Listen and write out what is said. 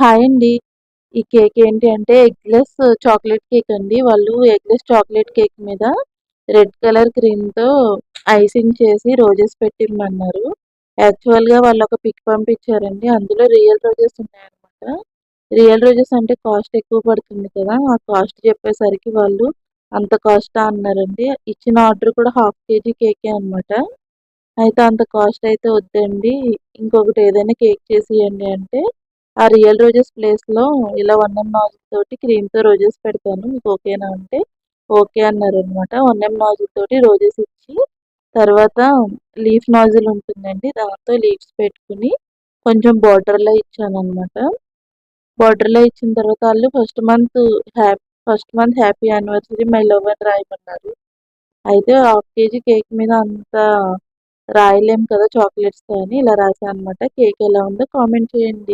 Hi అండి. ఈ cake ఏంటి అంటే ఎగ్‌లెస్ చాక్లేట్ కేక్ అండి. వాళ్ళు ఎగ్‌లెస్ చాక్లేట్ కేక్ మీద రెడ్ కలర్ క్రీమ్‌తో ఐసింగ్ చేసి రోజెస్ పెట్టిమ్మన్నారు. యాక్చువల్‌గా వాళ్ళొక పిక్ పంపించారండి. అందులో రియల్ రోజెస్ ఉన్నాయన్నమాట. రియల్ రోజెస్ అంటే కాస్ట్ ఎక్కువ పడుతుంది కదా! ఆ కాస్ట్ చెప్పేసరికి వాళ్ళు అంత కాస్టా అన్నారండి. ఇచ్చిన ఆర్డర్ కూడా హాఫ్ కేజీ కేకే అనమాట. అయితే అంత కాస్ట్ అయితే వద్దండి. ఇంకొకటి ఏదైనా కేక్ చేసియండి అంటే, ఆ రియల్ రోజెస్ ప్లేస్‌లో ఇలా 1 నాజిల్ తోటి క్రీమ్‌తో రోజెస్ పెడతాను. మీకు ఓకేనా అంటే, ఓకే అన్నారనమాట. 1 నాజిల్ తోటి రోజెస్ ఇచ్చి, తర్వాత లీఫ్ నాజిల్ ఉంటుందండి. దాంతో లీవ్స్ పెట్టుకొని, కొంచెం బార్డర్‌లో ఇచ్చాననమాట. బార్డర్‌లో ఇచ్చిన తర్వాత ఆళ్ళు first month happy anniversary my love అని రాయమన్నారు. అయితే హాఫ్ కేజీ కేక్ మీద అంత రాయలేం కదా చాక్లెట్స్‌తో అని ఇలా రాసా అనమాట. కేక్ ఎలా ఉందో కామెంట్ చేయండి.